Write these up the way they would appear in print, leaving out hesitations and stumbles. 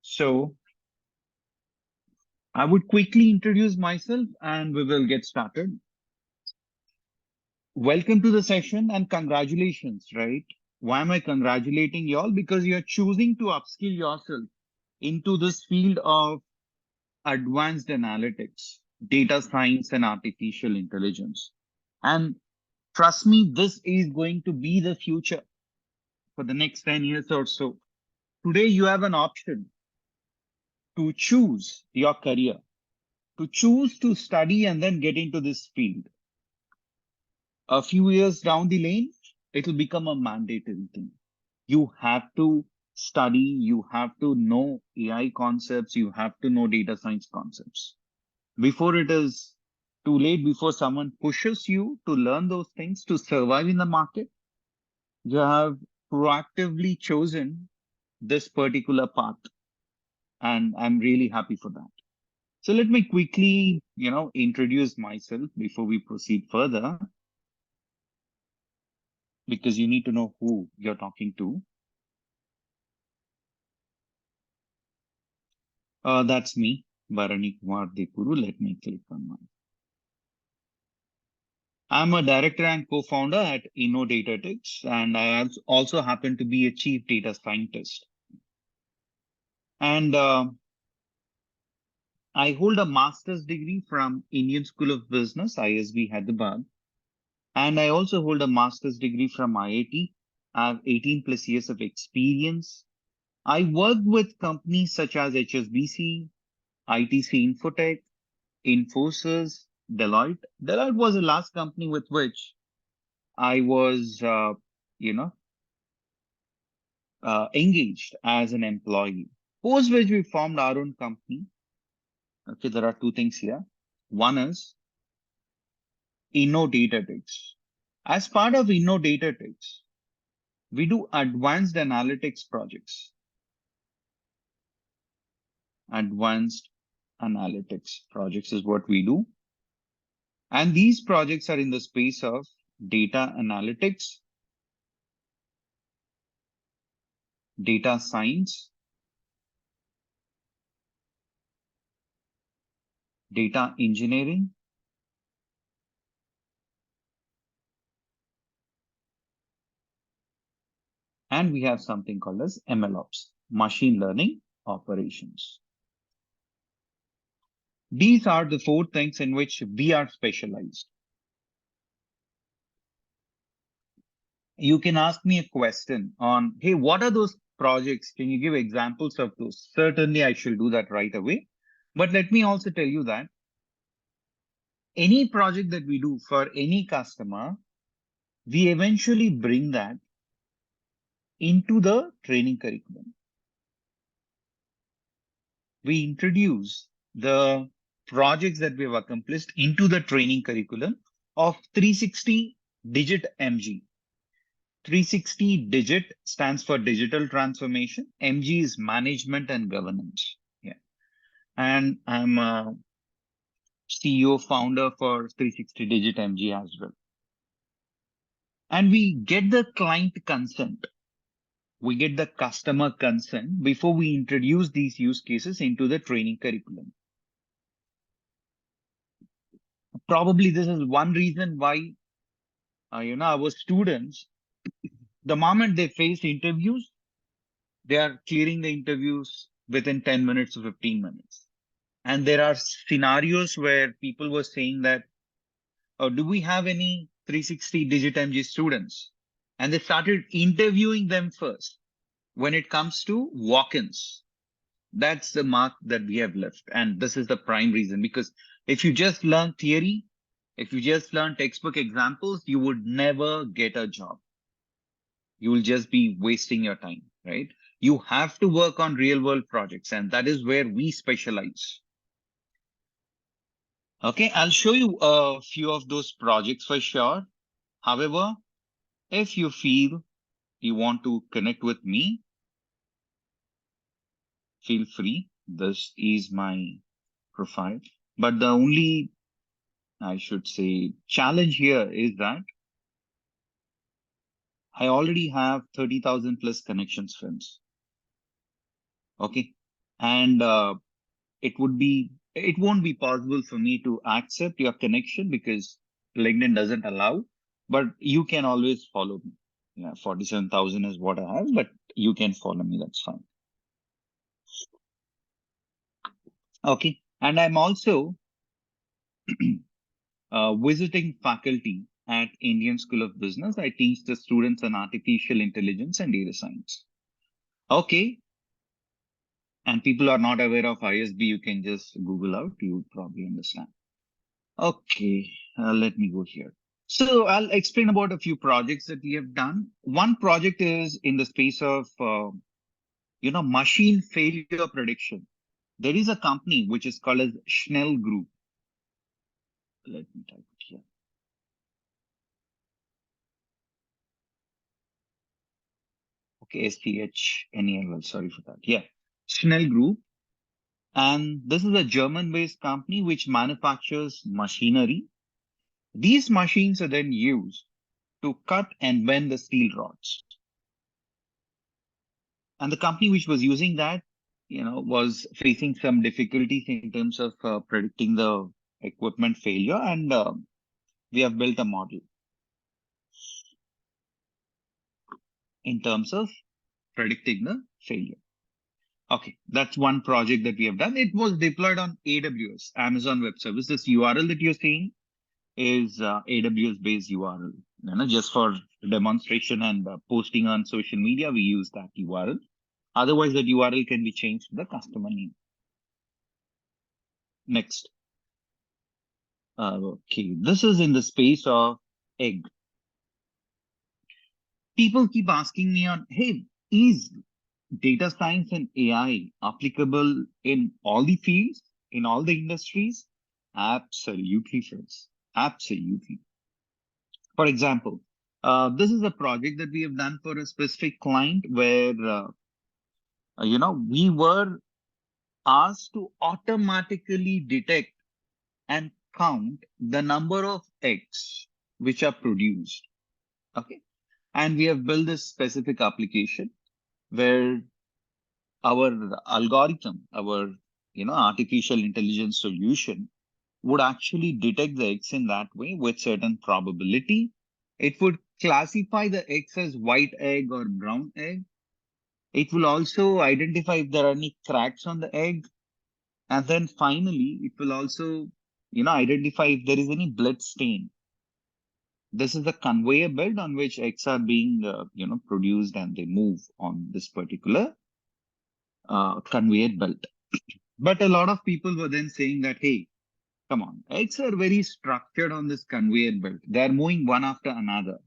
So I would quickly introduce myself and we will get started. Welcome to the session and congratulations, right? Why am I congratulating y'all? Because you're choosing to upskill yourself into this field of advanced analytics, data science, and artificial intelligence. And trust me, this is going to be the future for the next 10 years or so. Today, you have an option to choose your career, to choose to study and then get into this field. A few years down the lane, it will become a mandatory thing. You have to study, you have to know AI concepts, you have to know data science concepts. Before it is too late, before someone pushes you to learn those things to survive in the market, you have proactively chosen this particular path. And I'm really happy for that. So let me quickly, introduce myself before we proceed further, because you need to know who you're talking to. That's me, Bharani Kumar Dekuru. Let me click on mine. I'm a director and co-founder at InnoDataTix, and I also happen to be a chief data scientist. And I hold a master's degree from Indian School of Business, ISB Hyderabad. And I also hold a master's degree from IIT. I have 18 plus years of experience. I work with companies such as HSBC, ITC Infotech, Infosys, Deloitte. Deloitte was the last company with which I was, you know, engaged as an employee. Post which we formed our own company. Okay, there are two things here. One is InnoDataTix. As part of InnoDataTix, we do advanced analytics projects. Advanced analytics projects is what we do. And these projects are in the space of data analytics, data science, data engineering, and we have something called as MLOps, machine learning operations. These are the four things in which we are specialized. You can ask me a question on, hey, what are those projects? Can you give examples of those? Certainly, I shall do that right away. But let me also tell you that any project that we do for any customer, we eventually bring that into the training curriculum. We introduce the projects that we have accomplished into the training curriculum of 360DigiTMG. 360 stands for digital transformation. MG is management and governance. Yeah. And I'm a CEO founder for 360DigiTMG as well. And we get the client consent. We get the customer consent before we introduce these use cases into the training curriculum. Probably this is one reason why, our students, the moment they face interviews, they are clearing the interviews within 10 minutes or 15 minutes. And there are scenarios where people were saying that, oh, do we have any 360 DigiTMG students? And they started interviewing them first. When it comes to walk-ins, that's the mark that we have left. And this is the prime reason, because if you just learn theory, if you just learn textbook examples, you would never get a job. You will just be wasting your time, right? You have to work on real world projects, and that is where we specialize. Okay, I'll show you a few of those projects for sure. However, if you feel you want to connect with me, feel free. This is my profile. But the only, I should say, challenge here is that I already have 30,000 plus connections, friends. Okay. And it won't be possible for me to accept your connection because LinkedIn doesn't allow, but you can always follow me. Yeah, 47,000 is what I have, but you can follow me. That's fine. Okay. And I'm also visiting faculty at Indian School of Business. I teach the students on artificial intelligence and data science. Okay. And people are not aware of ISB. You can just Google out. You would probably understand. Okay. Let me go here. So I'll explain about a few projects that we have done. One project is in the space of, machine failure prediction. There is a company which is called as Schnell Group. Let me type it here. Okay, STHNEL. Sorry for that. Yeah, Schnell Group. And this is a German-based company which manufactures machinery. These machines are then used to cut and bend the steel rods. And the company which was using that, was facing some difficulties in terms of predicting the equipment failure. And we have built a model in terms of predicting the failure. Okay, that's one project that we have done. It was deployed on AWS, Amazon Web Service. This URL that you're seeing is AWS-based URL. Just for demonstration and posting on social media, we use that URL. Otherwise, that URL can be changed to the customer name. Next. Okay, this is in the space of egg. People keep asking me on, hey, is data science and AI applicable in all the fields, in all the industries? Absolutely, friends. Absolutely. For example, this is a project that we have done for a specific client where, we were asked to automatically detect and count the number of eggs which are produced. Okay. And we have built this specific application where our algorithm, our artificial intelligence solution would actually detect the eggs in that way with certain probability. It would classify the eggs as white egg or brown egg. It will also identify if there are any cracks on the egg. And then finally, it will also, identify if there is any blood stain. This is the conveyor belt on which eggs are being, produced and they move on this particular conveyor belt. But a lot of people were then saying that, hey, come on, eggs are very structured on this conveyor belt. They're moving one after another.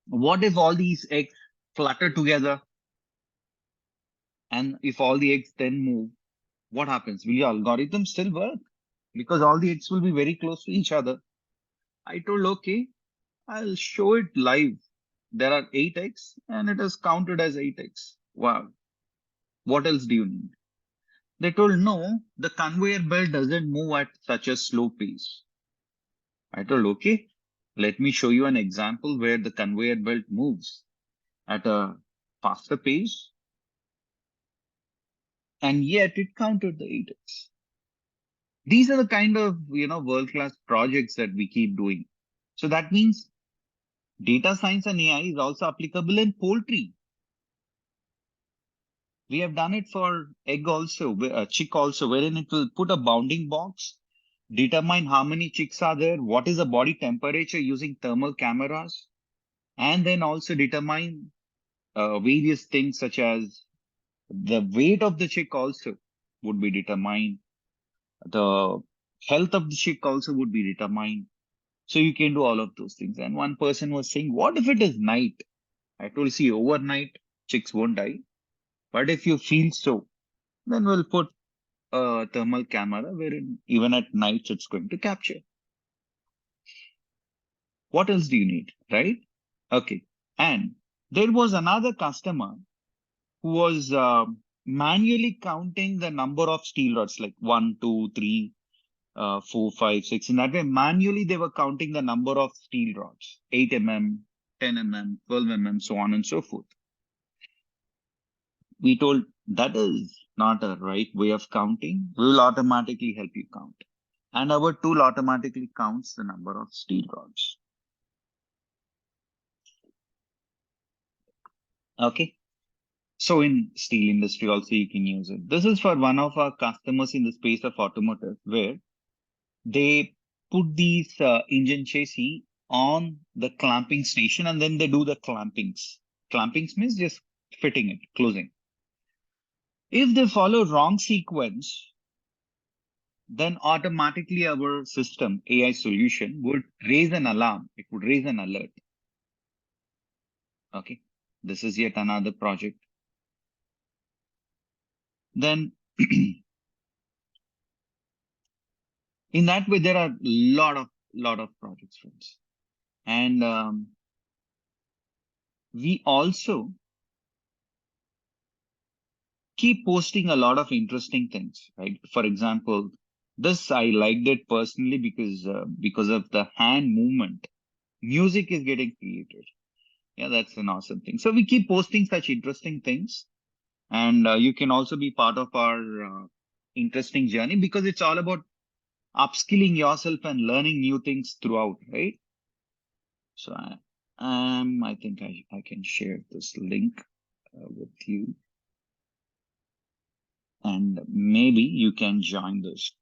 What if all these eggs flutter together? And if all the eggs then move, what happens? Will your algorithm still work? Because all the eggs will be very close to each other. I told, okay, I'll show it live. There are 8 eggs and it is counted as 8 eggs. Wow. What else do you need? They told, no, the conveyor belt doesn't move at such a slow pace. I told, okay, let me show you an example where the conveyor belt moves at a faster pace, and yet it counted the 8x. These are the kind of, world-class projects that we keep doing. So that means data science and AI is also applicable in poultry. We have done it for egg also, chick also, wherein it will put a bounding box, determine how many chicks are there, what is the body temperature using thermal cameras, and then also determine various things such as the weight of the chick also would be determined. The health of the chick also would be determined. So you can do all of those things. And one person was saying, what if it is night? I told, see, overnight chicks won't die. But if you feel so, then we'll put a thermal camera wherein even at night it's going to capture. What else do you need, right? Okay. And there was another customer who was manually counting the number of steel rods, like 1, 2, 3, 4, 5, 6. In that way, manually they were counting the number of steel rods, 8 mm, 10 mm, 12 mm, so on and so forth. We told, That is not a right way of counting. We will automatically help you count. And our tool automatically counts the number of steel rods. Okay. So in steel industry also you can use it. This is for one of our customers in the space of automotive where they put these engine chassis on the clamping station and then they do the clampings. Clampings means just fitting it, closing. If they follow wrong sequence, then automatically our system, AI solution, would raise an alarm. It would raise an alert. Okay. This is yet another project. Then in that way, there are a lot of projects, friends. And we also keep posting a lot of interesting things, right? For example, this I liked it personally because of the hand movement. Music is getting created. Yeah, that's an awesome thing. So we keep posting such interesting things, and you can also be part of our interesting journey because it's all about upskilling yourself and learning new things throughout, right? So I think I can share this link with you, and maybe you can join this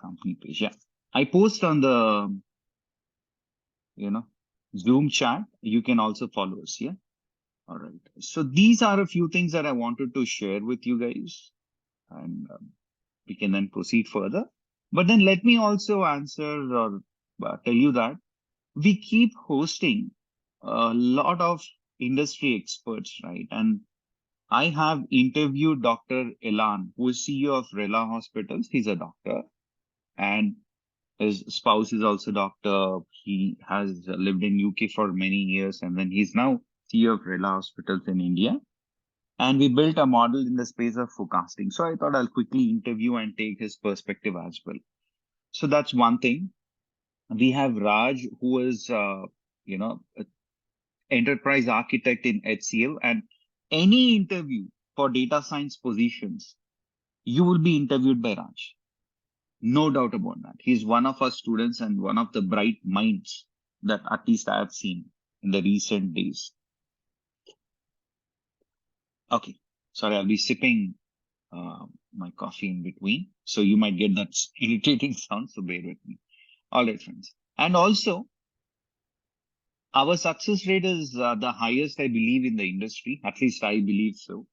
company page. Yeah, I post on the Zoom chat. You can also follow us. Yeah. All right. So these are a few things that I wanted to share with you guys, and we can then proceed further. But then let me also answer or tell you that we keep hosting a lot of industry experts, right? And I have interviewed Dr. Elan, who is CEO of Rela Hospitals. He's a doctor, and his spouse is also a doctor. He has lived in UK for many years, and then he's now CEO of Rela Hospitals in India. And we built a model in the space of forecasting. So I thought I'll quickly interview and take his perspective as well. So that's one thing. We have Raj, who is, an enterprise architect in HCL, and any interview for data science positions, you will be interviewed by Raj. No doubt about that. He's one of our students and one of the bright minds that at least I have seen in the recent days. Okay. Sorry, I'll be sipping my coffee in between. So you might get that irritating sound. So bear with me. All right, friends. And also, our success rate is the highest, I believe, in the industry. At least I believe so.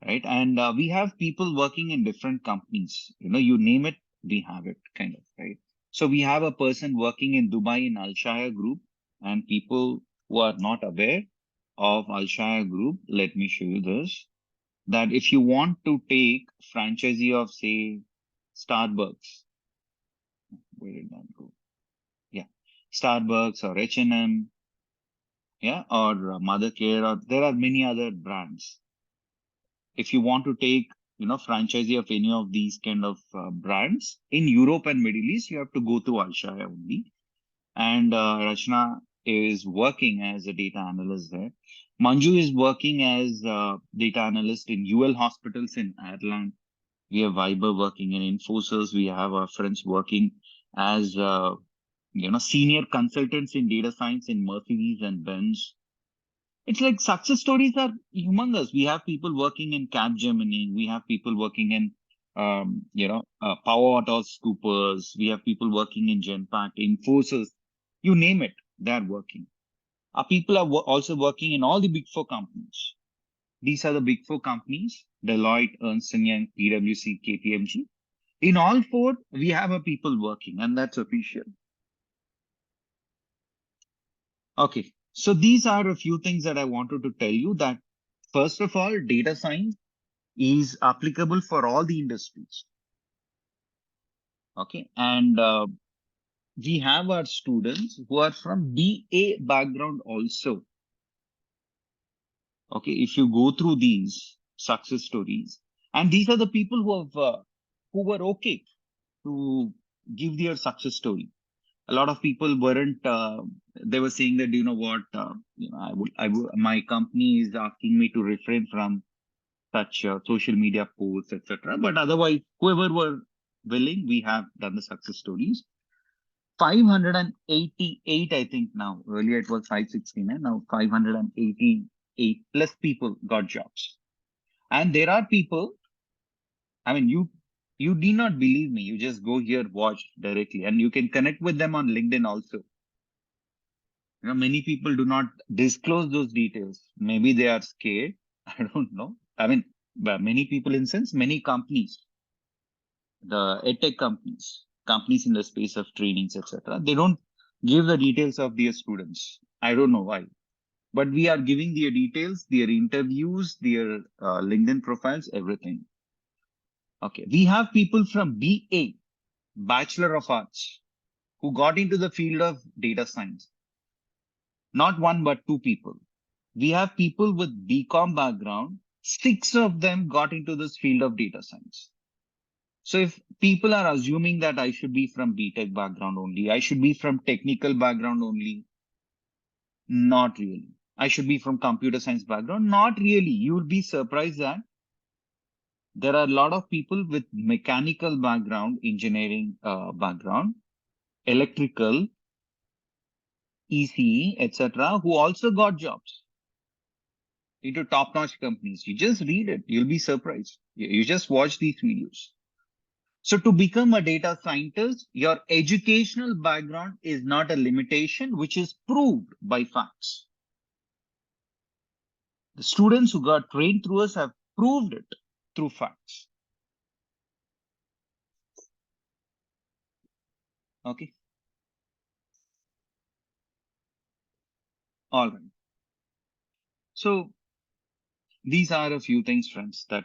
Right. And we have people working in different companies. You name it, we have it, kind of, right? So we have a person working in Dubai in Alshaya Group, and people who are not aware of Alshaya Group, let me show you this. That if you want to take franchisee of, say, Starbucks, where did that go? Yeah, Starbucks or H&M, yeah, or Mother Care, or there are many other brands. If you want to take, franchisee of any of these kind of brands in Europe and Middle East, you have to go through Alshaya only. And Rachna is working as a data analyst there. Manju is working as a data analyst in UL Hospitals in Ireland. We have Viber working in Infosys. We have our friends working as, senior consultants in data science in Mercedes and Benz. It's like success stories are humongous. We have people working in Capgemini. We have people working in, Power Autos Coopers. We have people working in Genpact, Infosys. You name it, they're working. Our people are also working in all the big four companies. These are the big four companies: Deloitte, Ernst & Young, PwC, KPMG. In all four, we have a people working, and that's official. Okay. So these are a few things that I wanted to tell you that, first of all, data science is applicable for all the industries. Okay. And we have our students who are from BA background also. Okay. If you go through these success stories, and these are the people who were okay to give their success story. A lot of people weren't, they were saying that, you know what, my company is asking me to refrain from such social media posts, etc. But otherwise, whoever were willing, we have done the success stories. 588, I think now. Earlier it was 569. Now 588 plus people got jobs. And there are people, I mean, you need not believe me. You just go here, watch directly, and you can connect with them on LinkedIn also. You know, many people do not disclose those details. Maybe they are scared. I don't know. I mean, but many people, in sense, many companies, the edtech companies, companies in the space of trainings, etc., they don't give the details of their students. I don't know why, but we are giving their details, their interviews, their LinkedIn profiles, everything. Okay, we have people from BA, Bachelor of Arts, who got into the field of data science. Not one, but two people. We have people with BCom background. 6 of them got into this field of data science. So if people are assuming that I should be from BTech background only, I should be from technical background only, not really. I should be from computer science background, not really. You will be surprised that there are a lot of people with mechanical background, engineering background, electrical, ECE, etc., who also got jobs into top-notch companies. You just read it. You'll be surprised. You just watch these videos. So to become a data scientist, your educational background is not a limitation, which is proved by facts. The students who got trained through us have proved it through facts. Okay. All right. So these are a few things, friends, that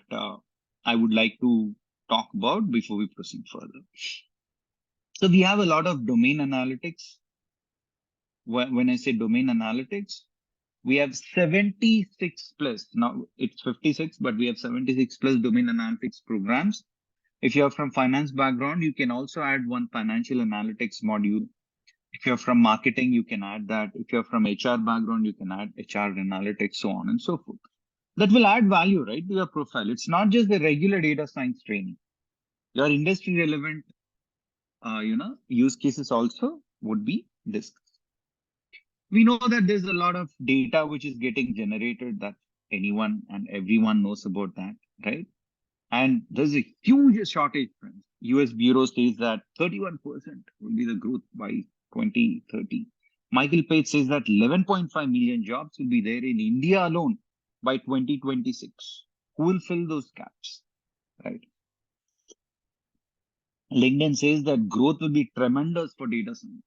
I would like to talk about before we proceed further. So we have a lot of domain analytics. When I say domain analytics, we have 76 plus. Now it's 56, but we have 76 plus domain analytics programs. If you're from finance background, you can also add one financial analytics module. If you're from marketing, you can add that. If you're from HR background, you can add HR analytics, so on and so forth. That will add value, right, to your profile. It's not just the regular data science training. Your industry relevant, use cases also would be discussed. We know that there's a lot of data which is getting generated, that anyone and everyone knows about that, right? And there's a huge shortage, friends. US Bureau says that 31% will be the growth by 2030. Michael Page says that 11.5 million jobs will be there in India alone by 2026. Who will fill those gaps, right? LinkedIn says that growth will be tremendous for data science.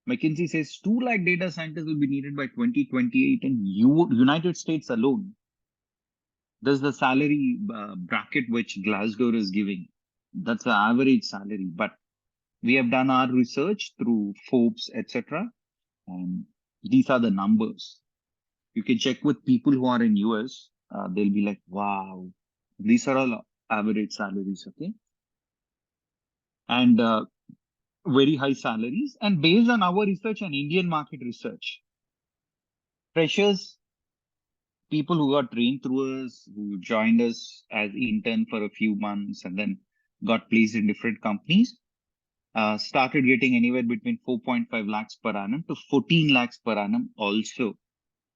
McKinsey says 2 lakh data scientists will be needed by 2028 in United States alone. There's the salary bracket which Glassdoor is giving. That's the average salary. But we have done our research through Forbes, etc. And these are the numbers. You can check with people who are in US. They'll be like, wow, these are all average salaries, okay? And very high salaries. And based on our research and Indian market research, freshers, people who got trained through us, who joined us as intern for a few months and then got placed in different companies, started getting anywhere between 4.5 lakhs per annum to 14 lakhs per annum. Also,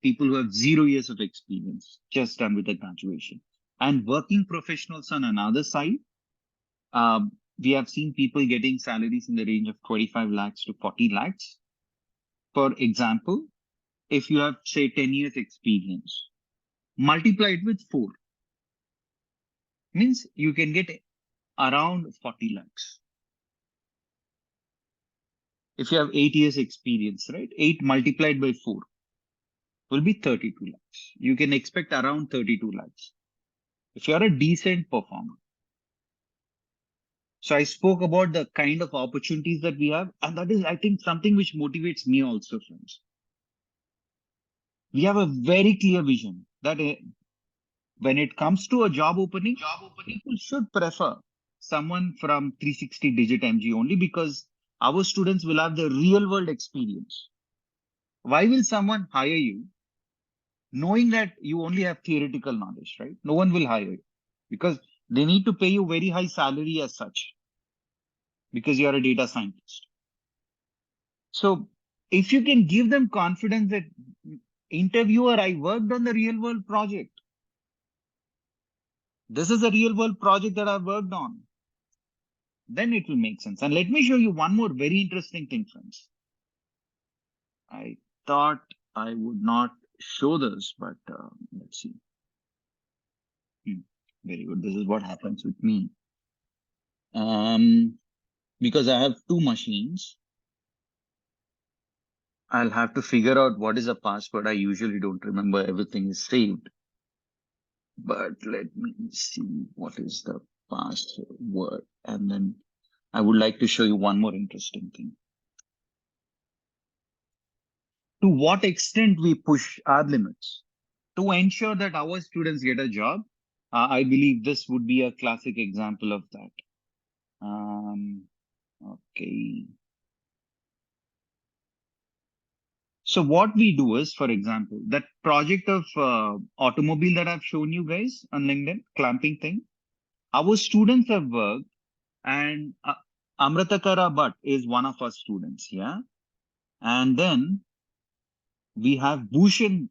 people who have 0 years of experience, just done with the graduation. And working professionals on another side, we have seen people getting salaries in the range of 25 lakhs to 40 lakhs. For example, if you have, say, 10 years experience, multiply it with 4, means you can get around 40 lakhs. If you have 8 years experience, right? 8 multiplied by 4 will be 32 lakhs. You can expect around 32 lakhs if you're a decent performer. So I spoke about the kind of opportunities that we have, and that is, I think, something which motivates me also, friends. We have a very clear vision that when it comes to a job opening, people should prefer someone from 360 DigiTMG only, because our students will have the real world experience. Why will someone hire you knowing that you only have theoretical knowledge, right? No one will hire you because they need to pay you very high salary as such because you are a data scientist. So if you can give them confidence that interviewer, I worked on the real world project. This is a real world project that I've worked on. Then it will make sense. And let me show you one more very interesting thing, friends. I thought I would not show this, but let's see. Very good. This is what happens with me. Because I have two machines, I'll have to figure out what is a password. I usually don't remember, everything is saved. But let me see what is the password. And then I would like to show you one more interesting thing. To what extent we push our limits to ensure that our students get a job. I believe this would be a classic example of that. Okay. So what we do is, for example, that project of automobile that I've shown you guys on LinkedIn, clamping thing, our students have worked, and Amritakara Bhatt is one of our students, yeah? And then we have Bhushan,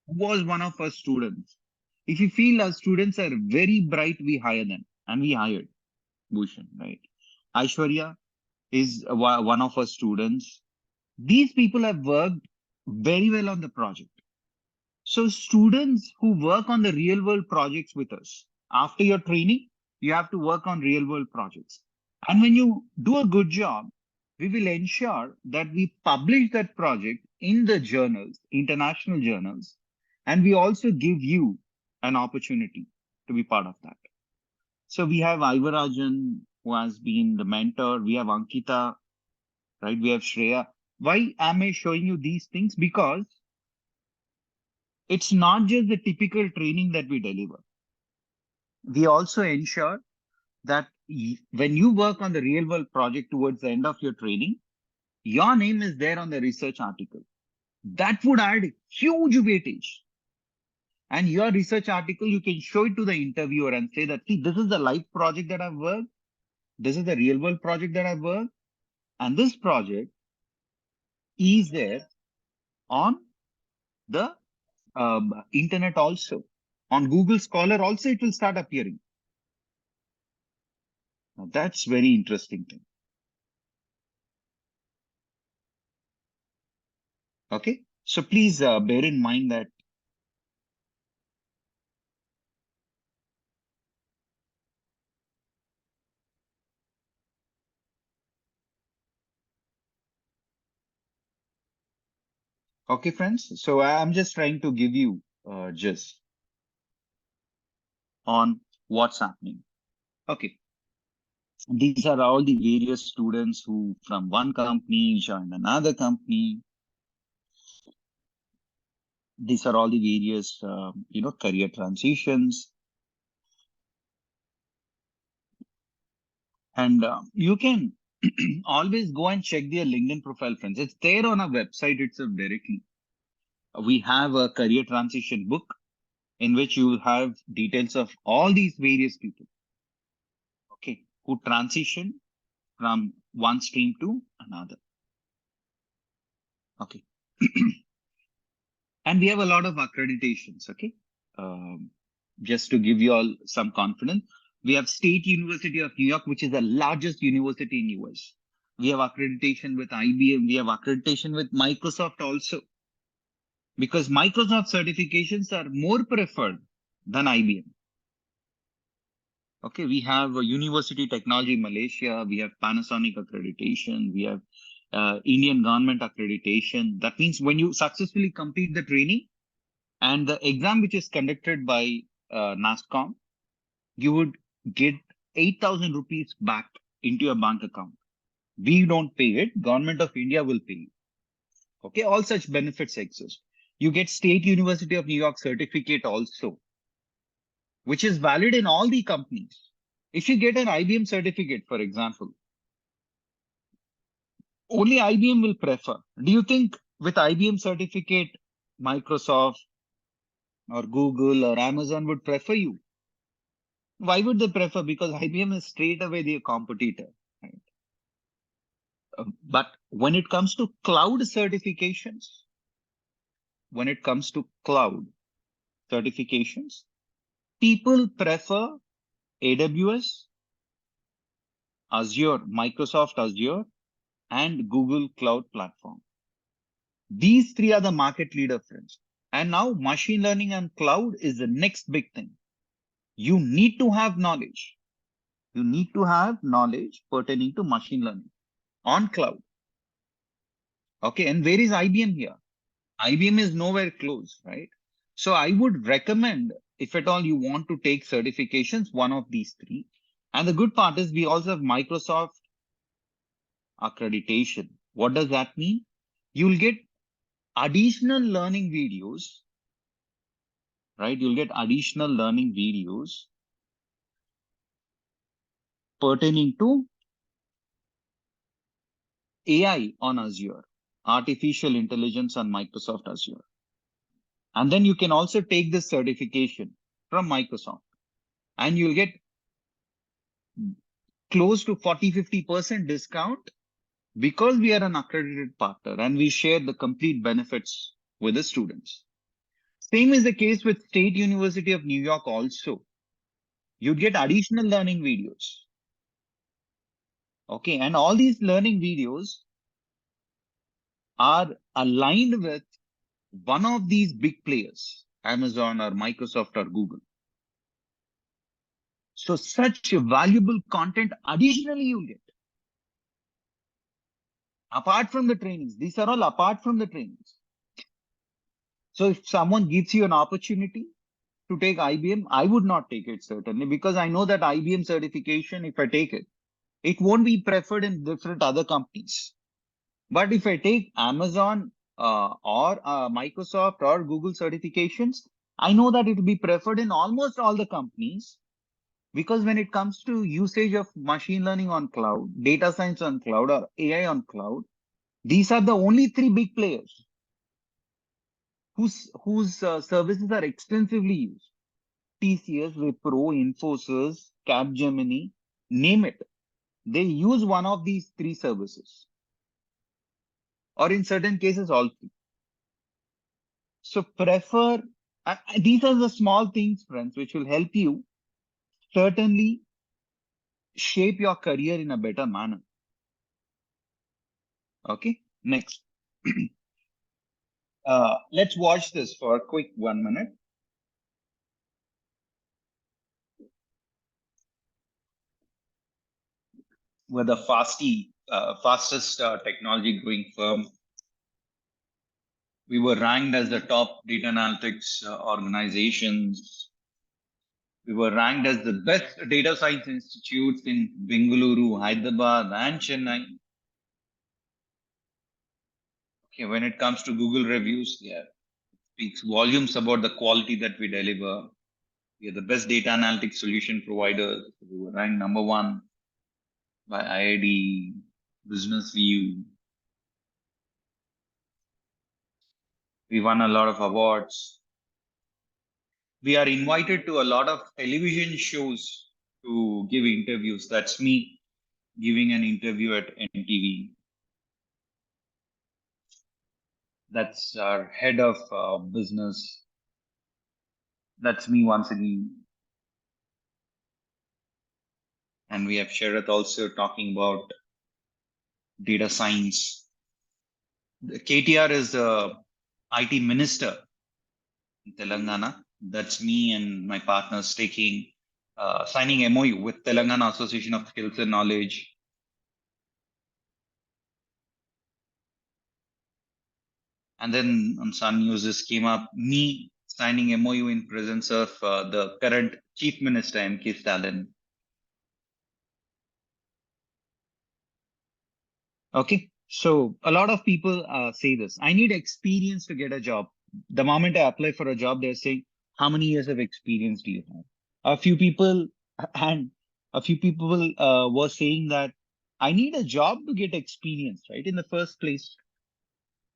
who was one of our students. If you feel our students are very bright, we hire them, and we hired Bhushan, right? Aishwarya is one of our students. These people have worked very well on the project. So students who work on the real world projects with us, after your training, you have to work on real world projects. And when you do a good job, we will ensure that we publish that project in the journals, international journals, and we also give you an opportunity to be part of that. So we have Ivarajan, who has been the mentor. We have Ankita, right? We have Shreya. Why am I showing you these things? Because it's not just the typical training that we deliver. We also ensure that when you work on the real world project towards the end of your training, your name is there on the research article. That would add huge weightage. And your research article, you can show it to the interviewer and say that, see, this is the live project that I've worked. This is the real world project that I've worked. And this project is there on the internet also. On Google Scholar also, it will start appearing. Now, that's very interesting thing. Okay, so please bear in mind that okay, friends. So I'm just trying to give you just on what's happening. Okay, these are all the various students who from one company joined another company. These are all the various career transitions, and you can always go and check their LinkedIn profile, friends. It's there on our website itself directly. We have a career transition book in which you have details of all these various people, okay, who transition from one stream to another. Okay. And we have a lot of accreditations, okay. Just to give you all some confidence, we have State University of New York, which is the largest university in US. We have accreditation with IBM. We have accreditation with Microsoft also, because Microsoft certifications are more preferred than IBM. Okay, we have University Technology Malaysia, we have Panasonic accreditation, we have Indian government accreditation. That means when you successfully complete the training and the exam which is conducted by NASCOM, you would get 8,000 rupees back into your bank account. We don't pay it, Government of India will pay you. Okay, all such benefits exist. You get State University of New York certificate also, which is valid in all the companies. If you get an IBM certificate, for example, only IBM will prefer. Do you think with IBM certificate, Microsoft or Google or Amazon would prefer you? Why would they prefer? Because IBM is straight away their competitor. Right? But when it comes to cloud certifications, when it comes to cloud certifications, people prefer AWS, Azure, Microsoft Azure, and Google Cloud Platform. These three are the market leader, friends. And now machine learning and cloud is the next big thing. You need to have knowledge. You need to have knowledge pertaining to machine learning on cloud. Okay, and where is IBM here? IBM is nowhere close, right? So I would recommend, if at all you want to take certifications, one of these three. And the good part is we also have Microsoft accreditation. What does that mean? You'll get additional learning videos, right? You'll get additional learning videos pertaining to AI on Azure, artificial intelligence on Microsoft Azure. And then you can also take this certification from Microsoft and you'll get close to 40-50% discount because we are an accredited partner and we share the complete benefits with the students. Same is the case with State University of New York also. You'd get additional learning videos. Okay, and all these learning videos are aligned with one of these big players, Amazon or Microsoft or Google. So such valuable content additionally you'll get. Apart from the trainings, these are all apart from the trainings. So if someone gives you an opportunity to take IBM, I would not take it certainly because I know that IBM certification, if I take it, it won't be preferred in different other companies. But if I take Amazon or Microsoft or Google certifications, I know that it will be preferred in almost all the companies because when it comes to usage of machine learning on cloud, data science on cloud or AI on cloud, these are the only three big players whose services are extensively used. TCS, Wipro, Infosys, Capgemini, name it. They use one of these three services, or in certain cases, all three. So prefer, these are the small things, friends, which will help you certainly shape your career in a better manner. Okay, next. Let's watch this for a quick 1 minute. We're the fastest technology growing firm. We were ranked as the top data analytics organizations. We were ranked as the best data science institutes in Bangalore, Hyderabad, and Chennai. Okay, when it comes to Google reviews, yeah, speaks volumes about the quality that we deliver. We are the best data analytics solution providers. We were ranked #1 by IID, Business View. We won a lot of awards. We are invited to a lot of television shows to give interviews. That's me giving an interview at NTV. That's our head of business. That's me once again. And we have Sharath also talking about data science. The KTR is the IT minister in Telangana. That's me and my partners signing MOU with Telangana Association of Skills and Knowledge. And then on Sun News, this came up, me signing MOU in presence of the current Chief Minister, M.K. Stalin. Okay, so a lot of people say this, I need experience to get a job. The moment I apply for a job, they're saying, how many years of experience do you have? A few people were saying that I need a job to get experience, right? In the first place,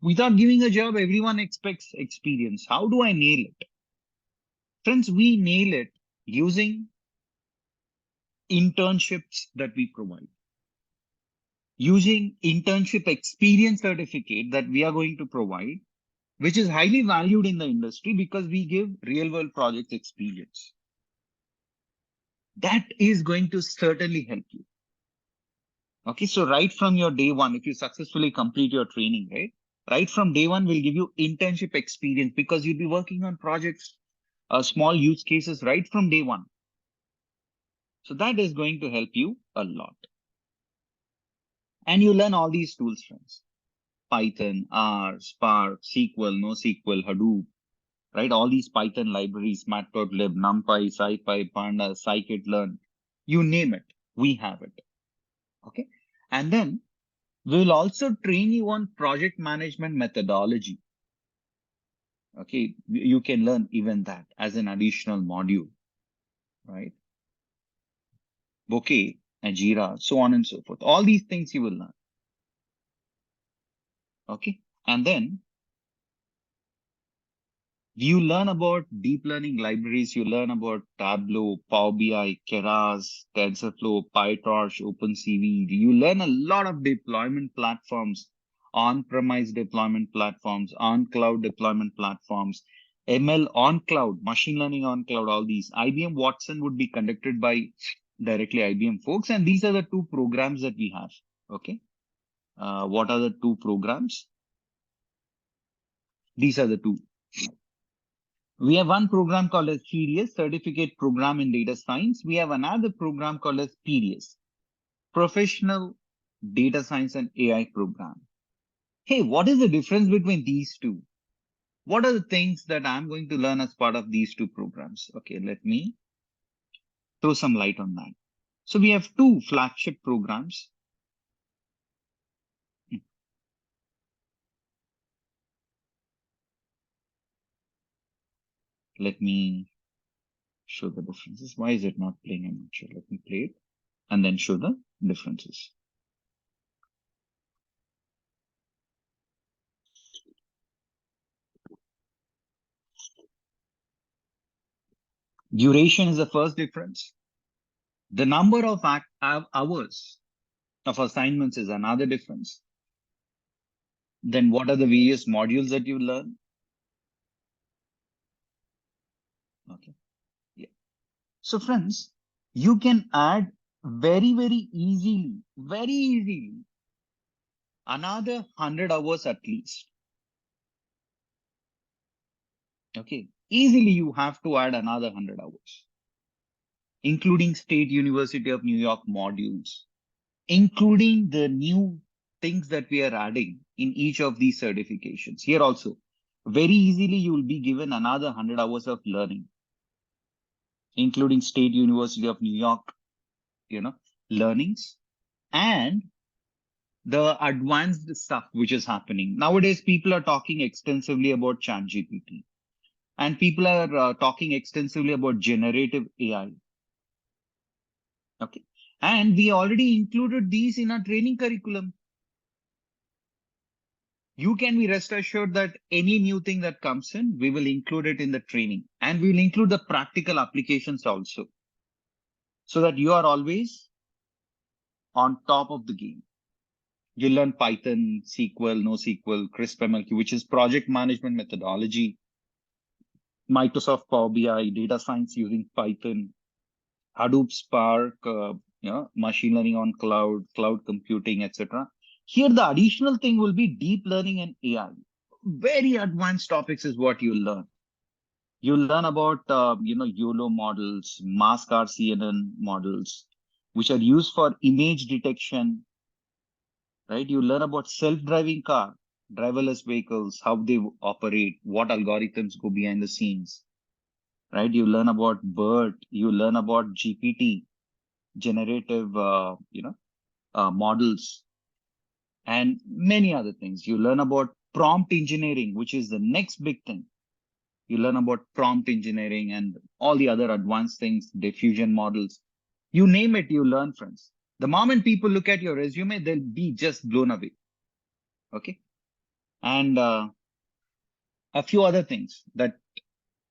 without giving a job, everyone expects experience. How do I nail it? Friends, we nail it using internships that we provide, using internship experience certificate that we are going to provide, which is highly valued in the industry because we give real world projects experience. That is going to certainly help you. Okay, so right from your day one, if you successfully complete your training, right from day one, we'll give you internship experience because you'll be working on projects, small use cases right from day one. So that is going to help you a lot. And you learn all these tools, friends. Python, R, Spark, SQL, NoSQL, Hadoop, right? All these Python libraries, Matplotlib, NumPy, SciPy, Pandas, Scikit-learn, you name it, we have it. Okay. And then we'll also train you on project management methodology. Okay. You can learn even that as an additional module, right? Bouquet and Jira, so on and so forth. All these things you will learn. Okay. And then you learn about deep learning libraries. You learn about Tableau, Power BI, Keras, TensorFlow, PyTorch, OpenCV. You learn a lot of deployment platforms, on-premise deployment platforms, on-cloud deployment platforms, ML on cloud, machine learning on cloud, all these. IBM Watson would be conducted by directly IBM folks. And these are the two programs that we have. Okay. What are the two programs? These are the two. We have one program called as CDS, Certificate Program in Data Science. We have another program called as PDS, Professional Data Science and AI Program. Hey, what is the difference between these two? What are the things that I'm going to learn as part of these two programs? Okay, let me throw some light on that. So we have two flagship programs. Let me show the differences. Why is it not playing? I'm not sure. Let me play it and then show the differences. Duration is the first difference. The number of hours of assignments is another difference. Then what are the various modules that you learn? Okay. Yeah. So friends, you can add very easily another 100 hours at least. Okay. Easily you have to add another 100 hours, including State University of New York modules, including the new things that we are adding in each of these certifications. Here also, very easily you will be given another 100 hours of learning, including State University of New York, learnings and the advanced stuff which is happening. Nowadays, people are talking extensively about ChatGPT and people are talking extensively about generative AI. Okay. And we already included these in our training curriculum. You can be rest assured that any new thing that comes in, we will include it in the training and we will include the practical applications also so that you are always on top of the game. You learn Python, SQL, NoSQL, CRISP-MLQ, which is project management methodology, Microsoft Power BI, data science using Python, Hadoop, Spark, machine learning on cloud, cloud computing, etc. Here, the additional thing will be deep learning and AI. Very advanced topics is what you'll learn. You'll learn about, YOLO models, mask RCNN models, which are used for image detection, right? You learn about self-driving car, driverless vehicles, how they operate, what algorithms go behind the scenes, right? You learn about BERT, you learn about GPT, generative, models, and many other things. You learn about prompt engineering, which is the next big thing. You learn about prompt engineering and all the other advanced things, diffusion models. You name it, you learn, friends. The moment people look at your resume, they'll be just blown away. Okay. And a few other things that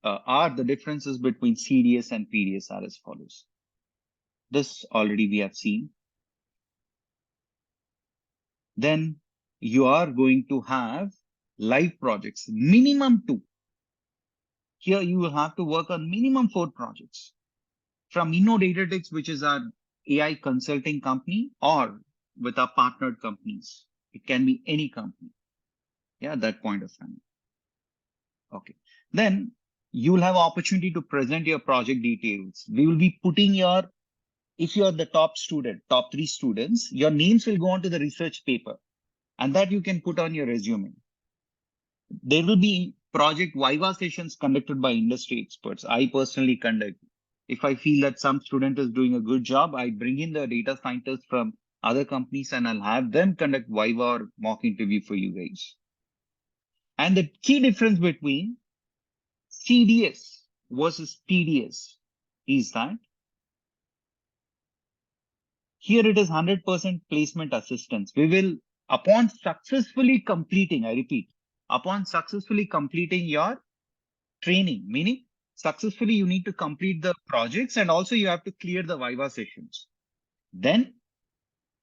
are the differences between CDS and PDS are as follows. This already we have seen. Then you are going to have live projects, minimum 2. Here you will have to work on minimum 4 projects from InnoDataTech, which is our AI consulting company, or with our partnered companies. It can be any company. Yeah, at that point of time. Okay. Then you will have opportunity to present your project details. We will be putting your, if you're the top student, top 3 students, your names will go onto the research paper, and that you can put on your resume. There will be project Viva sessions conducted by industry experts. I personally conduct. If I feel that some student is doing a good job, I bring in the data scientists from other companies and I'll have them conduct Viva or mock interview for you guys. And the key difference between CDS versus PDS is that here it is 100% placement assistance. We will, upon successfully completing, I repeat, upon successfully completing your training, meaning successfully you need to complete the projects and also you have to clear the Viva sessions. Then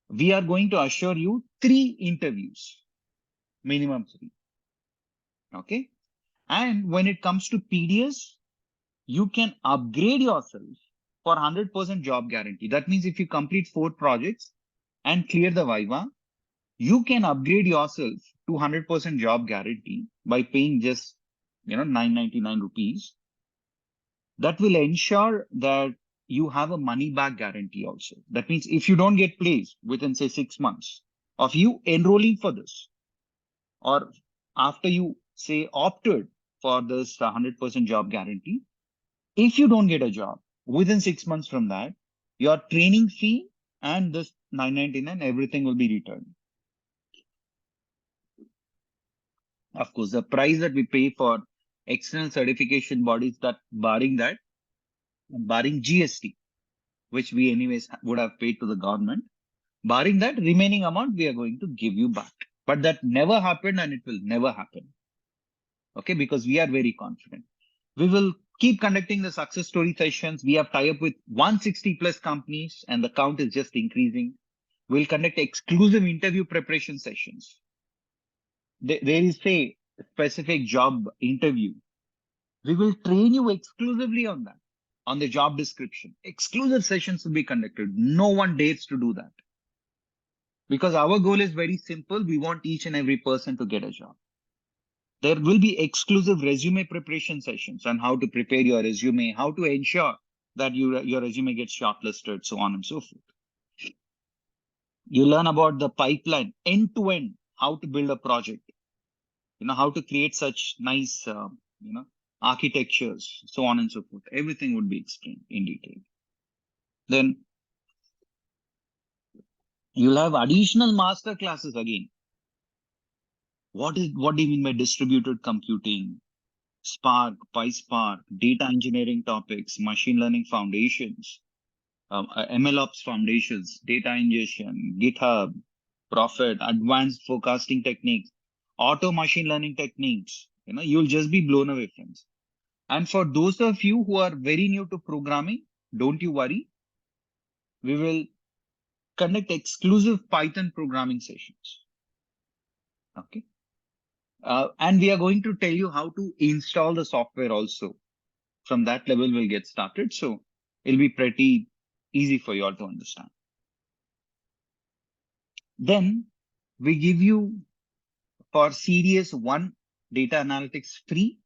we are going to assure you 3 interviews, minimum 3. Okay. And when it comes to PDS, you can upgrade yourself for 100% job guarantee. That means if you complete 4 projects and clear the Viva, you can upgrade yourself to 100% job guarantee by paying just, 999 rupees. That will ensure that you have a money back guarantee also. That means if you don't get placed within say 6 months of you enrolling for this, or after you say opted for this 100% job guarantee, if you don't get a job within 6 months from that, your training fee and this 999, everything will be returned. Of course, the price that we pay for external certification bodies, that barring GST, which we anyways would have paid to the government, barring that remaining amount, we are going to give you back. But that never happened and it will never happen. Okay, because we are very confident. We will keep conducting the success story sessions. We have tied up with 160 plus companies and the count is just increasing. We'll conduct exclusive interview preparation sessions. There is a specific job interview. We will train you exclusively on that, on the job description. Exclusive sessions will be conducted. No one dares to do that. Because our goal is very simple. We want each and every person to get a job. There will be exclusive resume preparation sessions on how to prepare your resume, how to ensure that your resume gets shortlisted, so on and so forth. You learn about the pipeline end to end, how to build a project, how to create such nice, architectures, so on and so forth. Everything would be explained in detail. Then you'll have additional master classes again. What do you mean by distributed computing? Spark, PySpark, data engineering topics, machine learning foundations, MLOps foundations, data ingestion, GitHub, Prophet, advanced forecasting techniques, auto machine learning techniques. You'll just be blown away, friends. And for those of you who are very new to programming, don't you worry. We will conduct exclusive Python programming sessions. Okay. And we are going to tell you how to install the software also. From that level, we'll get started. So it'll be pretty easy for you all to understand. Then we give you for CDS 1 data analytics free,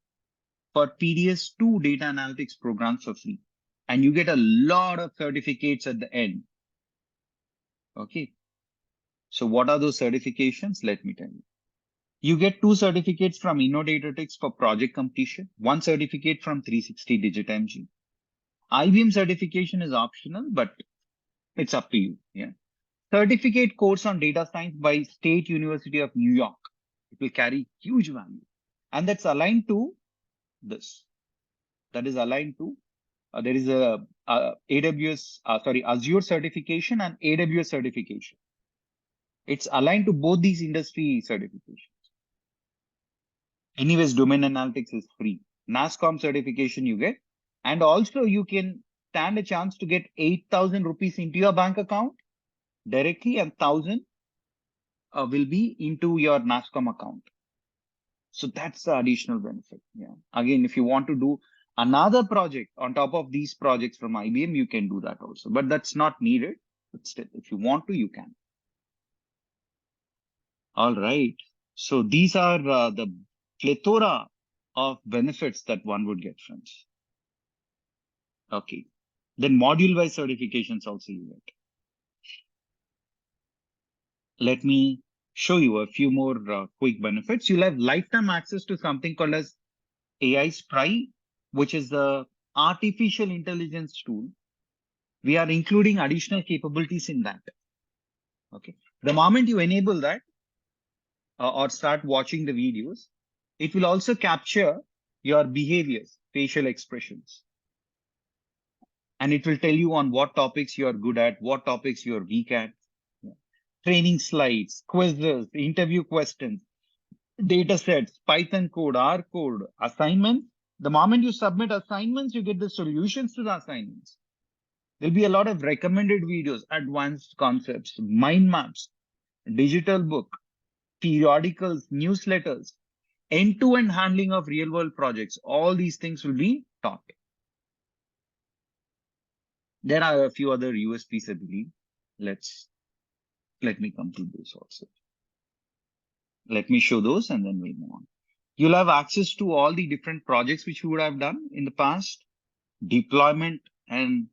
for PDS 2 data analytics programs for free. And you get a lot of certificates at the end. Okay. So what are those certifications? Let me tell you. You get 2 certificates from InnoDataTech for project completion, 1 certificate from 360DigiTMG. IBM certification is optional, but it's up to you. Yeah. Certificate course on data science by State University of New York. It will carry huge value. And that's aligned to this. That is aligned to There is a Azure certification and AWS certification. It's aligned to both these industry certifications. Anyways, domain analytics is free. NASCOM certification you get, and also you can stand a chance to get 8,000 rupees into your bank account directly, and 1,000 will be into your NASCOM account. So that's the additional benefit. Yeah. Again, if you want to do another project on top of these projects from IBM, you can do that also, but that's not needed. But still, if you want to, you can. All right. So these are the plethora of benefits that one would get, friends. Okay. Then module-wise certifications also you get. Let me show you a few more quick benefits. You'll have lifetime access to something called as AI Spry, which is the artificial intelligence tool. We are including additional capabilities in that. Okay. The moment you enable that or start watching the videos, it will also capture your behaviors, facial expressions. And it will tell you on what topics you are good at, what topics you are weak at. Yeah. Training slides, quizzes, interview questions, data sets, Python code, R code, assignments. The moment you submit assignments, you get the solutions to the assignments. There'll be a lot of recommended videos, advanced concepts, mind maps, digital book, periodicals, newsletters, end-to-end handling of real-world projects. All these things will be taught. There are a few other USPs, I believe. Let me come to this also. Let me show those and then we'll move on. You'll have access to all the different projects which you would have done in the past, deployment and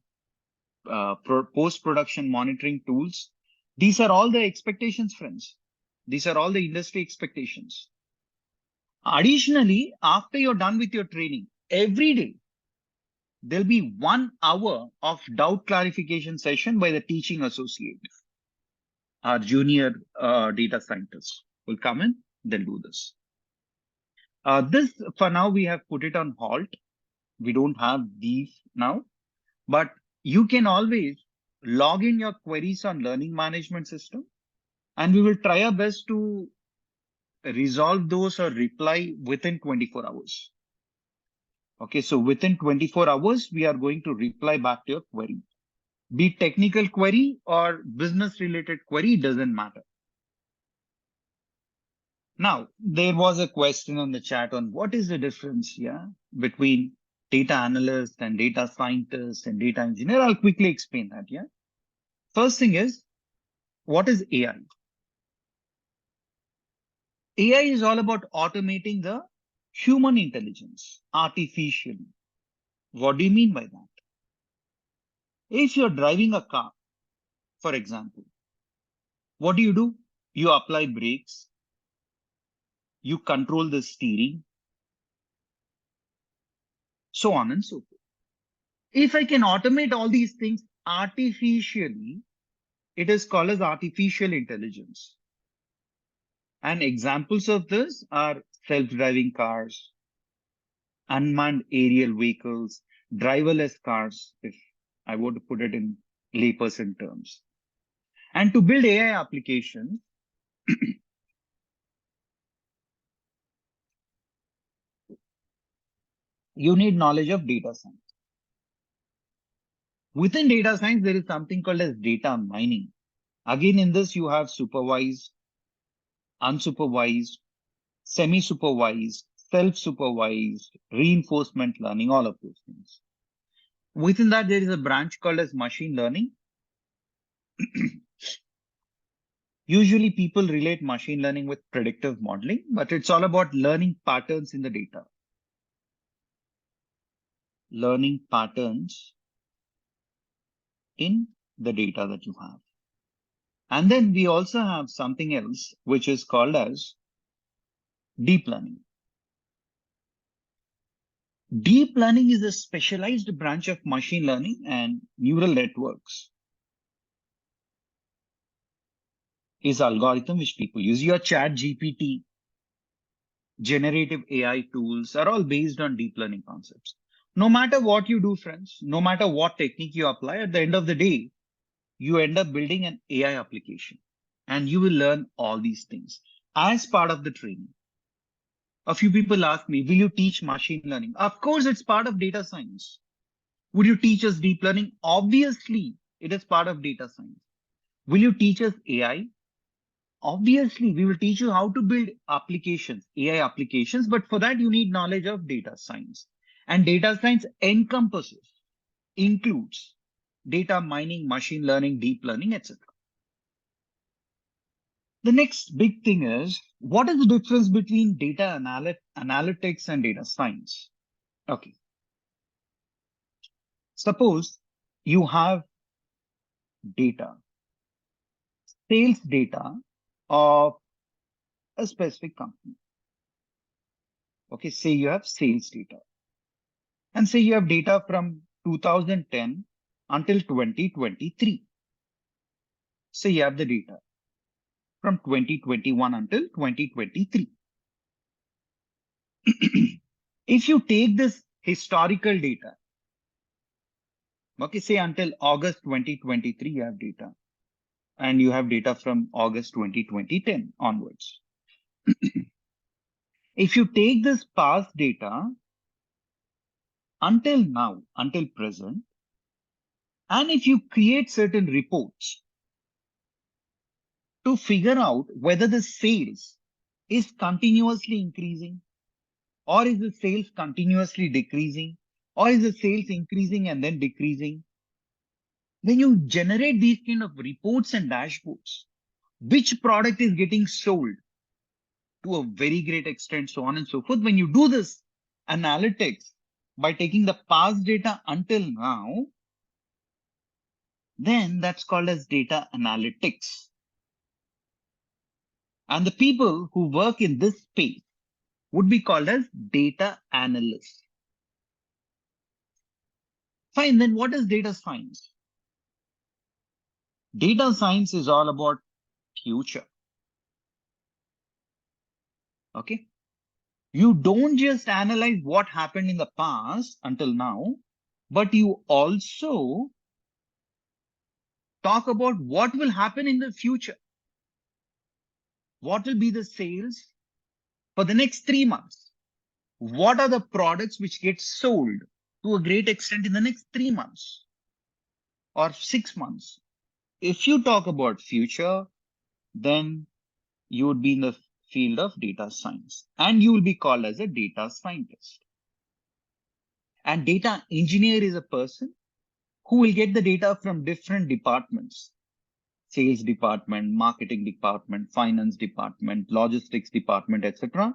post-production monitoring tools. These are all the expectations, friends. These are all the industry expectations. Additionally, after you're done with your training, every day, there'll be 1 hour of doubt clarification session by the teaching associate. Our junior data scientists will come in, they'll do this. This, for now, we have put it on halt. We don't have these now, but you can always log in your queries on learning management system, and we will try our best to resolve those or reply within 24 hours. Okay, so within 24 hours, we are going to reply back to your query. Be it technical query or business related query, doesn't matter. Now, there was a question on the chat on what is the difference, between data analyst and data scientist and data engineer. I'll quickly explain that, First thing is, what is AI? AI is all about automating the human intelligence artificially. What do you mean by that? If you're driving a car, for example, what do? You apply brakes, you control the steering, so on and so forth. If I can automate all these things artificially, it is called as artificial intelligence. And examples of this are self-driving cars, unmanned aerial vehicles, driverless cars, if I were to put it in layperson terms. And to build AI applications, you need knowledge of data science. Within data science, there is something called as data mining. Again, in this, you have supervised, unsupervised, semi-supervised, self-supervised, reinforcement learning, all of those things. Within that, there is a branch called as machine learning. Usually people relate machine learning with predictive modeling, but it's all about learning patterns in the data. Learning patterns in the data that you have. And then we also have something else, which is called as deep learning. Deep learning is a specialized branch of machine learning and neural networks. Is algorithm which people use. Your chat GPT, generative AI tools are all based on deep learning concepts. No matter what you do, friends, no matter what technique you apply, at the end of the day, you end up building an AI application and you will learn all these things as part of the training. A few people ask me, will you teach machine learning? Of course, it's part of data science. Would you teach us deep learning? Obviously, it is part of data science. Will you teach us AI? Obviously, we will teach you how to build applications, AI applications, but for that, you need knowledge of data science. And data science includes data mining, machine learning, deep learning, etc. The next big thing is, what is the difference between data analytics and data science? Okay. Suppose you have data, sales data of a specific company. Okay, say you have sales data. And say you have data from 2010 until 2023. Say you have the data from 2021 until 2023. If you take this historical data, okay, say until August 2023, you have data, and you have data from August 2010 onwards. If you take this past data until now, until present, and if you create certain reports to figure out whether the sales is continuously increasing, or is the sales continuously decreasing, or is the sales increasing and then decreasing? When you generate these kind of reports and dashboards, which product is getting sold to a very great extent, so on and so forth. When you do this analytics by taking the past data until now, then that's called as data analytics. And the people who work in this space would be called as data analysts. Fine, then what is data science? Data science is all about future. Okay. You don't just analyze what happened in the past until now, but you also talk about what will happen in the future. What will be the sales for the next 3 months? What are the products which get sold to a great extent in the next 3 months or 6 months? If you talk about future, then you would be in the field of data science and you will be called as a data scientist. And data engineer is a person who will get the data from different departments: sales department, marketing department, finance department, logistics department, etc.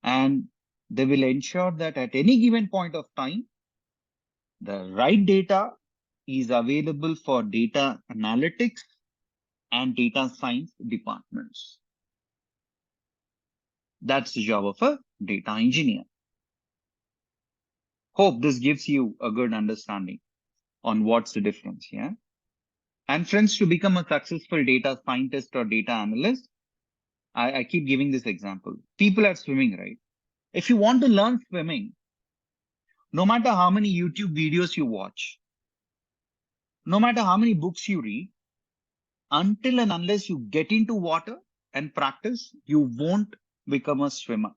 And they will ensure that at any given point of time, the right data is available for data analytics and data science departments. That's the job of a data engineer. Hope this gives you a good understanding on what's the difference here. And friends, to become a successful data scientist or data analyst, I keep giving this example. People are swimming, right? If you want to learn swimming, no matter how many YouTube videos you watch, no matter how many books you read, until and unless you get into water and practice, you won't become a swimmer.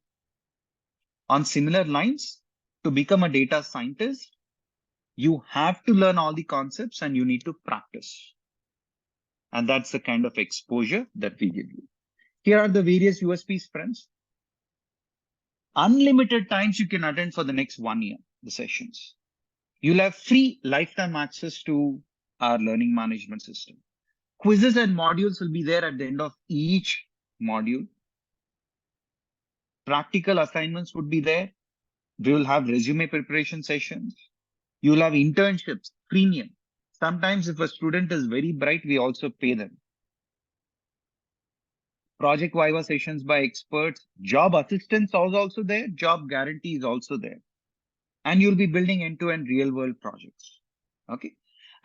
On similar lines, to become a data scientist, you have to learn all the concepts and you need to practice. And that's the kind of exposure that we give you. Here are the various USPs, friends. Unlimited times you can attend for the next 1 year, the sessions. You'll have free lifetime access to our learning management system. Quizzes and modules will be there at the end of each module. Practical assignments would be there. We will have resume preparation sessions. You'll have internships, premium. Sometimes if a student is very bright, we also pay them. Project Viva sessions by experts. Job assistance is also there. Job guarantee is also there. And you'll be building end-to-end real-world projects. Okay.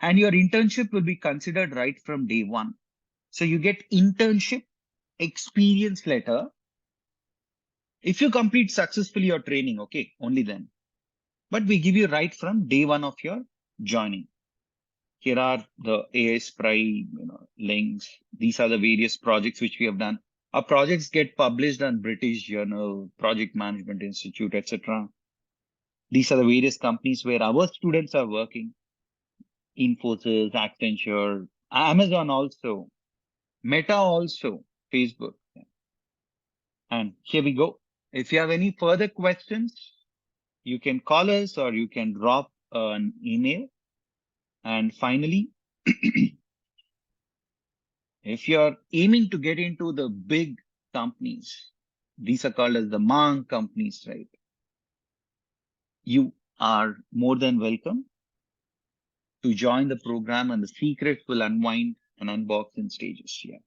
And your internship will be considered right from day one. So you get internship experience letter if you complete successfully your training. Okay, only then. but we give you right from day one of your joining. Here are the AI Spry, links. These are the various projects which we have done. Our projects get published on British Journal, Project Management Institute, etc. These are the various companies where our students are working. Infosys, Accenture, Amazon also, Meta also, Facebook. And here we go. If you have any further questions, you can call us or you can drop an email. And finally, if you're aiming to get into the big companies, these are called as the Mang companies, right? You are more than welcome to join the program, and the secrets will unwind and unbox in stages here.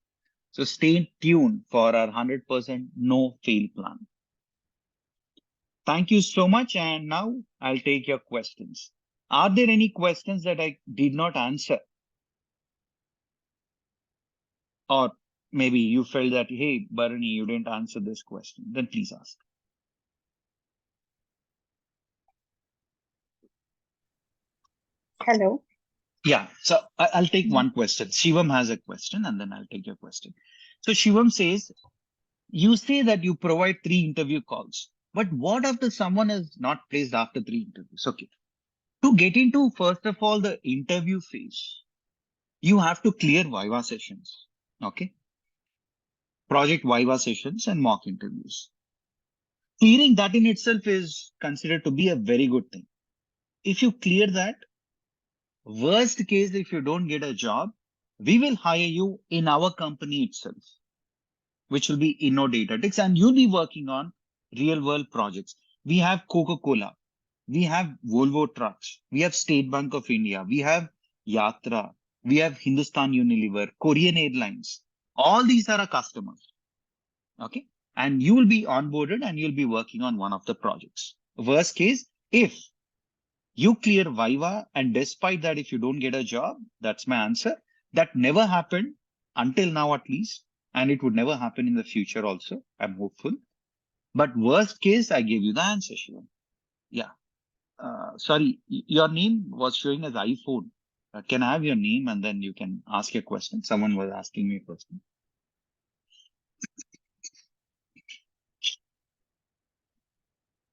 So stay tuned for our 100% no fail plan. Thank you so much. And now I'll take your questions. Are there any questions that I did not answer? Or maybe you felt that, hey, Bharani, you didn't answer this question. Then please ask. Hello. Yeah, so I'll take one question. Shivam has a question and then I'll take your question. So Shivam says, you say that you provide 3 interview calls, but what after someone is not placed after 3 interviews? Okay. To get into, first of all, the interview phase, you have to clear Viva sessions. Okay. Project Viva sessions and mock interviews. Clearing that in itself is considered to be a very good thing. If you clear that, worst case, if you don't get a job, we will hire you in our company itself, which will be InnoDataTix, and you'll be working on real world projects. We have Coca-Cola, we have Volvo Trucks, we have State Bank of India, we have Yatra, we have Hindustan Unilever, Korean Airlines. All these are our customers. Okay. And you will be onboarded and you'll be working on one of the projects. Worst case, if you clear Viva, and despite that, if you don't get a job, that's my answer. That never happened until now, at least. And it would never happen in the future also. I'm hopeful. But worst case, I gave you the answer, Shivam. Yeah. Sorry, your name was showing as iPhone. Can I have your name and then you can ask your question? Someone was asking me a question.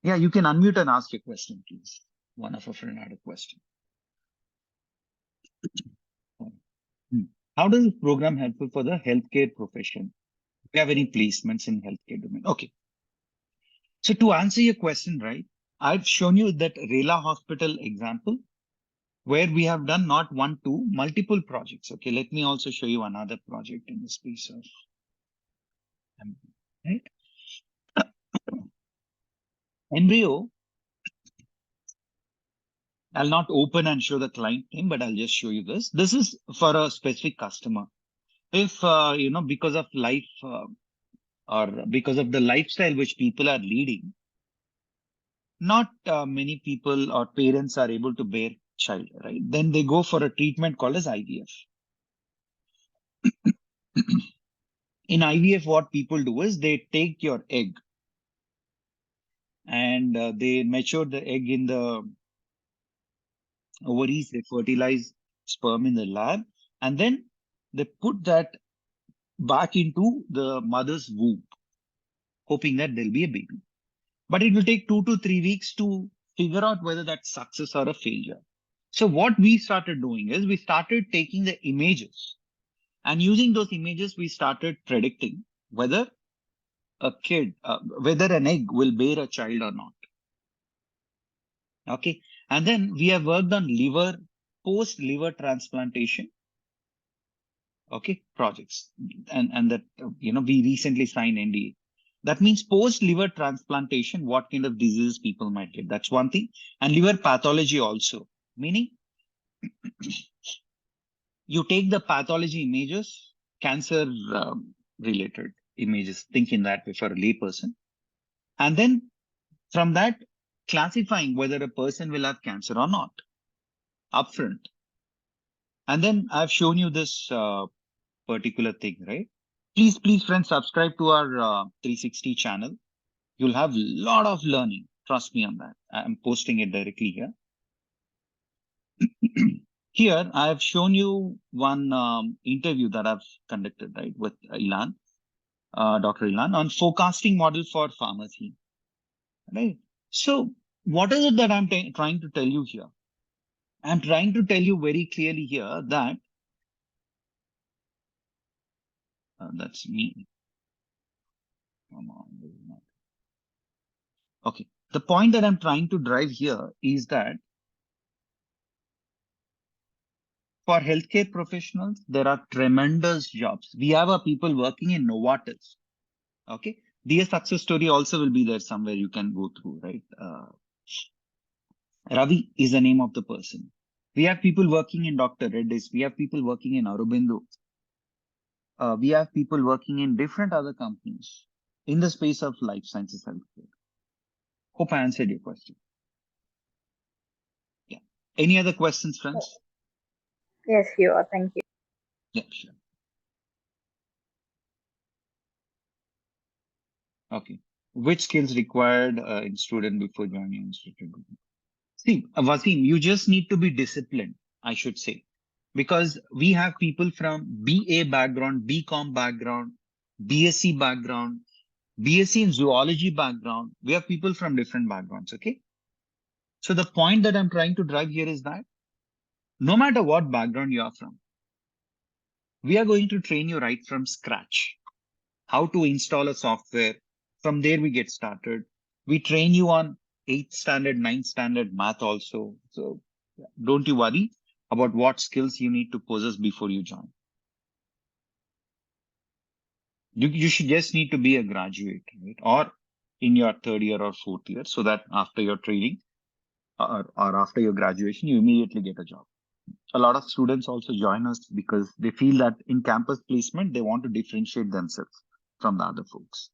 Yeah, you can unmute and ask your question, please. One of our friend had a question. How does this program helpful for the healthcare profession? Do you have any placements in healthcare domain? Okay. So to answer your question, right, I've shown you that Rela Hospital example where we have done not one, two, multiple projects. Okay, let me also show you another project in the space of, right? Embryo, I'll not open and show the client name, but I'll just show you this. This is for a specific customer. If, because of life or because of the lifestyle which people are leading, not many people or parents are able to bear child, right? Then they go for a treatment called as IVF. In IVF, what people do is they take your egg and they mature the egg in the ovaries, they fertilize sperm in the lab, and then they put that back into the mother's womb, hoping that there'll be a baby. But it will take 2 to 3 weeks to figure out whether that's success or a failure. So what we started doing is we started taking the images, and using those images, we started predicting whether whether an egg will bear a child or not. Okay. And then we have worked on post liver transplantation. Okay. Projects. And that, we recently signed NDA. That means post liver transplantation, what kind of diseases people might get. That's one thing. And liver pathology also, meaning you take the pathology images, cancer related images, think in that way for a layperson. And then from that, classifying whether a person will have cancer or not upfront. And then I've shown you this particular thing, right? Please, friends, subscribe to our 360 channel. You'll have a lot of learning, Trust me on that. I'm posting it directly here. Here, I have shown you one interview that I've conducted, right, with Ilan, Dr. Ilan, on forecasting model for pharmacy, right? So, what is it that I'm trying to tell you here? I'm trying to tell you very clearly here that that's me. Come on. Okay. The point that I'm trying to drive here is that for healthcare professionals, there are tremendous jobs. We have our people working in Novartis. Okay. Their success story also will be there somewhere you can go through, right? Ravi is the name of the person. We have people working in Dr. Reddy's. We have people working in Aurobindo. We have people working in different other companies in the space of life sciences healthcare. Hope I answered your question. Yeah. Any other questions, friends? Yes, you are. Thank you. Yeah, sure. Okay. Which skills required in student before joining institute? See, Wasim, you just need to be disciplined, I should say, because we have people from BA background, BCom background, BSc background, BSc in zoology background. We have people from different backgrounds. Okay. So the point that I'm trying to drive here is that no matter what background you are from, we are going to train you right from scratch. How to install a software. From there, we get started. We train you on 8th standard, 9th standard math also. So don't you worry about what skills you need to possess before you join. You should just need to be a graduate, right? Or in your 3rd year or 4th year, so that after your training or after your graduation, you immediately get a job. A lot of students also join us because they feel that in campus placement, they want to differentiate themselves from the other folks.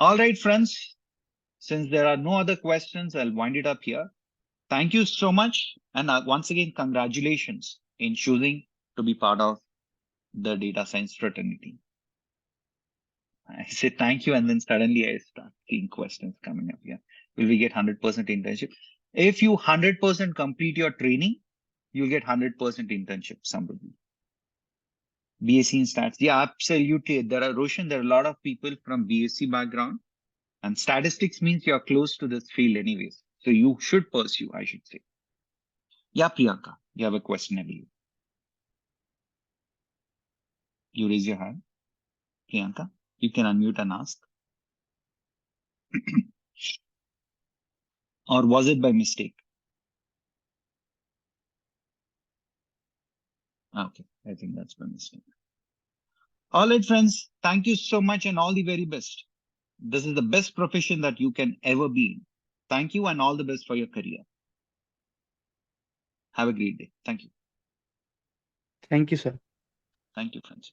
All right, friends. Since there are no other questions, I'll wind it up here. Thank you so much. And once again, congratulations in choosing to be part of the data science fraternity. I say thank you, and then suddenly I start seeing questions coming up here. Will we get 100% internship? If you 100% complete your training, you'll get 100% internship, somebody. BSc in stats. Yeah, absolutely. There are, Roshan, there are a lot of people from BSc background, and statistics means you're close to this field anyways. So you should pursue, I should say. Yeah, Priyanka, you have a question, I believe. You raise your hand. Priyanka, you can unmute and ask. Or was it by mistake? Okay, I think that's by mistake. All right, friends, thank you so much and all the very best. This is the best profession that you can ever be in. Thank you and all the best for your career. Have a great day. Thank you. Thank you, sir. Thank you, friends.